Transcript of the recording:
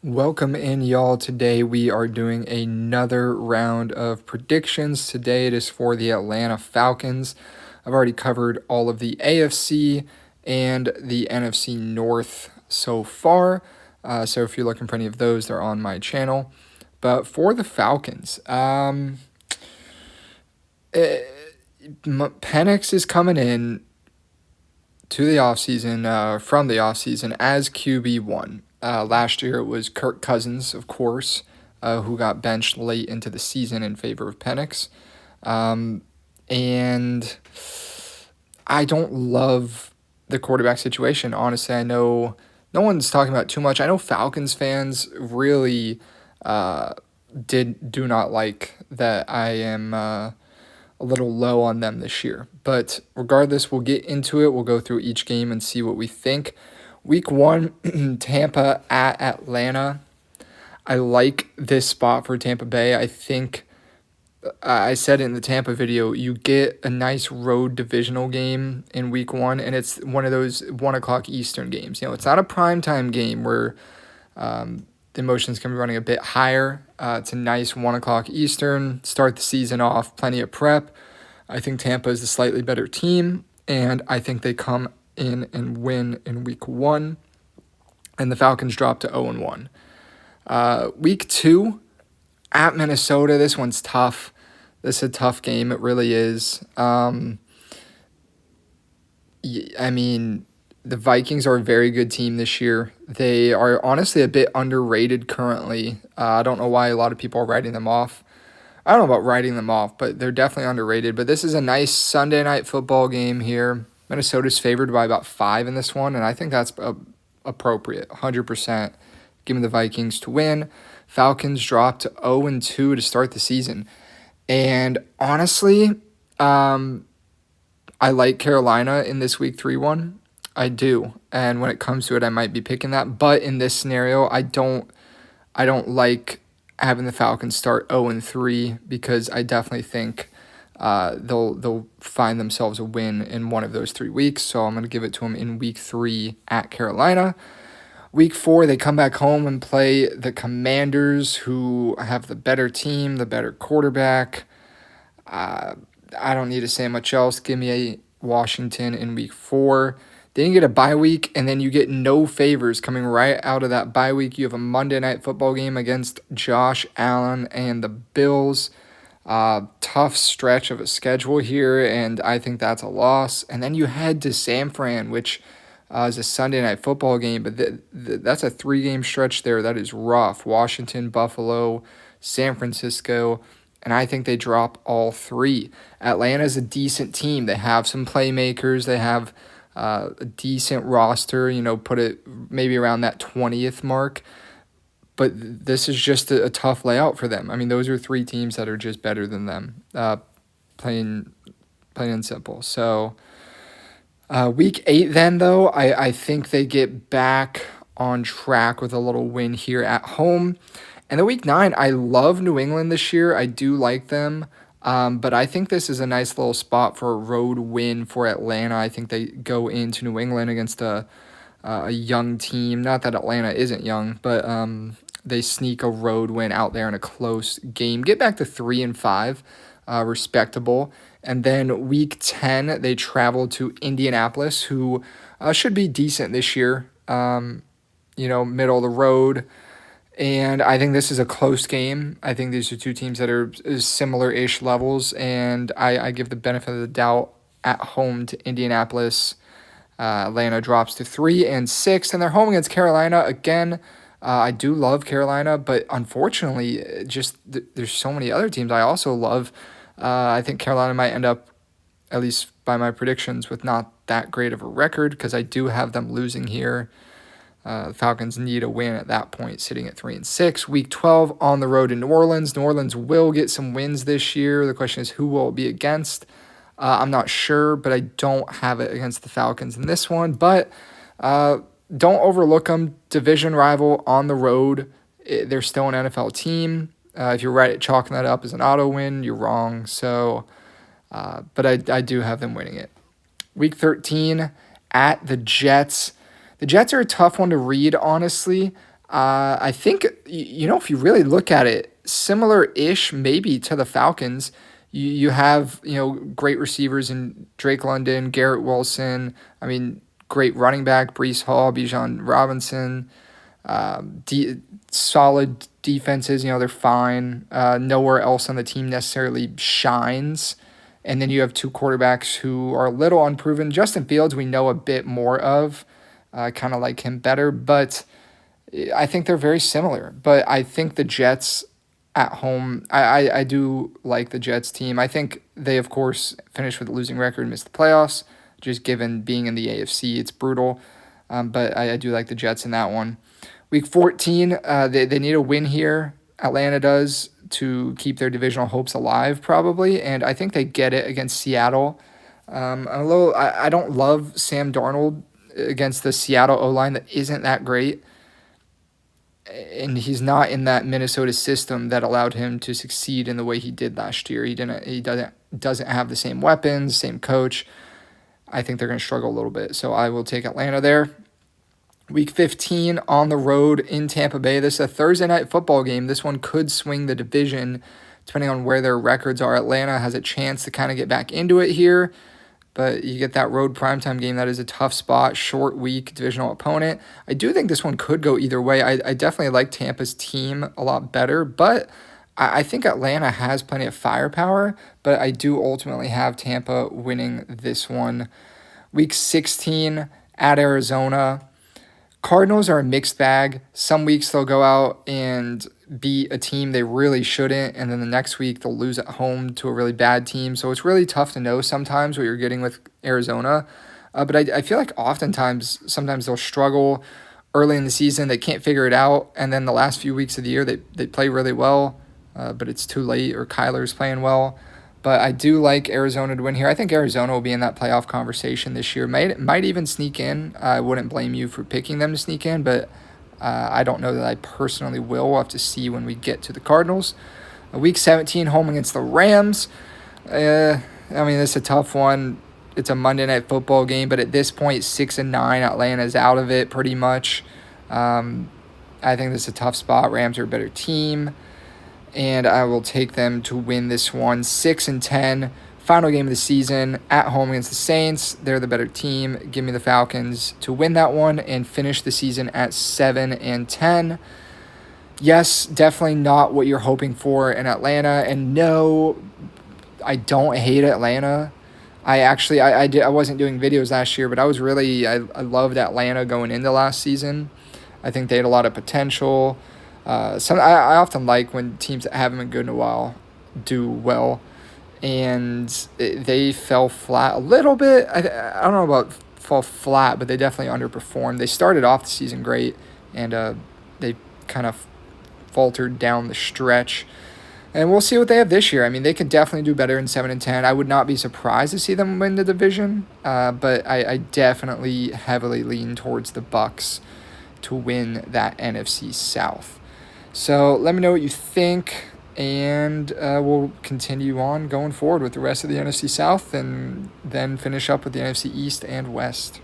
Welcome in, y'all. Today we are doing another round of predictions. Today it is for the Atlanta Falcons. I've already covered all of the AFC and the NFC North so far. So if you're looking for any of those, they're on my channel. But for the Falcons, Penix is coming in to the offseason, from the offseason as QB1. Last year it was Kirk Cousins, of course, who got benched late into the season in favor of Penix. And I don't love the quarterback situation. Honestly, I know no one's talking about it too much. I know Falcons fans really do not like that I am a little low on them this year. But regardless, we'll get into it. We'll go through each game and see what we think. Week 1, Tampa at Atlanta. I like this spot for Tampa Bay. I think I said it in the Tampa video, you get a nice road divisional game in week 1, and it's one of those 1 o'clock Eastern games. It's not a primetime game where the emotions can be running a bit higher. It's a nice 1 o'clock Eastern. Start the season off, plenty of prep. I think Tampa is the slightly better team, and I think they come in and win in week 1. And the Falcons drop to 0-1. Week 2 at Minnesota. This one's tough. This is a tough game. It really is. I mean, the Vikings are a very good team this year. They are honestly a bit underrated currently. I don't know why a lot of people are writing them off. I don't know about writing them off, but they're definitely underrated. But this is a nice Sunday night football game here. Minnesota's favored by about 5 in this one, and I think that's appropriate, 100%. Give me the Vikings to win. Falcons drop to 0-2 to start the season. And honestly, I like Carolina in this week 3 one. I do. And when it comes to it, I might be picking that. But in this scenario, I don't like having the Falcons start 0-3 because I definitely think they'll find themselves a win in one of those 3 weeks. So I'm going to give it to them in week 3 at Carolina. Week 4, they come back home and play the Commanders, who have the better team, the better quarterback. I don't need to say much else. Give me a Washington in week 4. Then you get a bye week, and then you get no favors coming right out of that bye week. You have a Monday night football game against Josh Allen and the Bills. Tough stretch of a schedule here, and I think that's a loss. And then you head to San Fran, which is a Sunday night football game, but that's a 3-game stretch there. That is rough. Washington, Buffalo, San Francisco, and I think they drop all 3. Atlanta's a decent team. They have some playmakers. They have a decent roster, put it maybe around that 20th mark. But this is just a tough layout for them. I mean, those are 3 teams that are just better than them, plain and simple. So week 8 then, though, I think they get back on track with a little win here at home. And then week 9, I love New England this year. I do like them. But I think this is a nice little spot for a road win for Atlanta. I think they go into New England against a young team. Not that Atlanta isn't young, but they sneak a road win out there in a close game. Get back to 3-5, respectable. And then week 10, they travel to Indianapolis, who should be decent this year. Middle of the road. And I think this is a close game. I think these are 2 teams that are similar-ish levels, and I give the benefit of the doubt at home to Indianapolis. Atlanta drops to 3-6, and they're home against Carolina again. I do love Carolina, but unfortunately, there's so many other teams I also love. I think Carolina might end up, at least by my predictions, with not that great of a record because I do have them losing here. The Falcons need a win at that point, sitting at 3-6. Week 12 on the road in New Orleans. New Orleans will get some wins this year. The question is, who will it be against? I'm not sure, but I don't have it against the Falcons in this one. But don't overlook them. Division rival on the road. They're still an NFL team. If you're right at chalking that up as an auto win, you're wrong. So, but I do have them winning it. Week 13 at the Jets. The Jets are a tough one to read, honestly. I think, if you really look at it, similar-ish maybe to the Falcons. You have, great receivers in Drake London, Garrett Wilson. I mean, great running back, Breece Hall, Bijan Robinson. Solid defenses, they're fine. Nowhere else on the team necessarily shines. And then you have two quarterbacks who are a little unproven. Justin Fields, we know a bit more of, kind of like him better, but I think they're very similar. But I think the Jets at home, I do like the Jets team. I think they, of course, finished with a losing record and missed the playoffs, just given being in the AFC. It's brutal. But I do like the Jets in that one. Week 14, they need a win here. Atlanta does, to keep their divisional hopes alive, probably. And I think they get it against Seattle. I don't love Sam Darnold against the Seattle O-line that isn't that great. And he's not in that Minnesota system that allowed him to succeed in the way he did last year. He doesn't have the same weapons, same coach. I think they're going to struggle a little bit. So I will take Atlanta there. Week 15 on the road in Tampa Bay. This is a Thursday night football game. This one could swing the division depending on where their records are. Atlanta has a chance to kind of get back into it here, but you get that road primetime game. That is a tough spot, short week, divisional opponent. I do think this one could go either way. I definitely like Tampa's team a lot better, but I think Atlanta has plenty of firepower, but I do ultimately have Tampa winning this one. Week 16 at Arizona. Cardinals are a mixed bag. Some weeks they'll go out and beat a team they really shouldn't, and then the next week they'll lose at home to a really bad team. So it's really tough to know sometimes what you're getting with Arizona. But I feel like sometimes they'll struggle early in the season. They can't figure it out, and then the last few weeks of the year they play really well, but it's too late, or Kyler's playing well. But I do like Arizona to win here. I think Arizona will be in that playoff conversation this year. Might even sneak in. I wouldn't blame you for picking them to sneak in, but I don't know that I personally will. We'll have to see when we get to the Cardinals. Week 17, home against the Rams. This is a tough one. It's a Monday Night Football game, but at this point, 6-9, Atlanta's out of it pretty much. I think this is a tough spot. Rams are a better team, and I will take them to win this one. 6-10, final game of the season at home against the Saints. They're the better team. Give me the Falcons to win that one and finish the season at 7-10. Yes, definitely not what you're hoping for in Atlanta, and no, I don't hate Atlanta. I wasn't doing videos last year, but I loved Atlanta going into last season. I think they had a lot of potential. I often like when teams that haven't been good in a while do well, and they fell flat a little bit. I don't know about fall flat, but they definitely underperformed. They started off the season great, and they kind of faltered down the stretch. And we'll see what they have this year. I mean, they could definitely do better in 7-10. I would not be surprised to see them win the division, but I definitely heavily lean towards the Bucs to win that NFC South. So let me know what you think, and we'll continue on going forward with the rest of the NFC South and then finish up with the NFC East and West.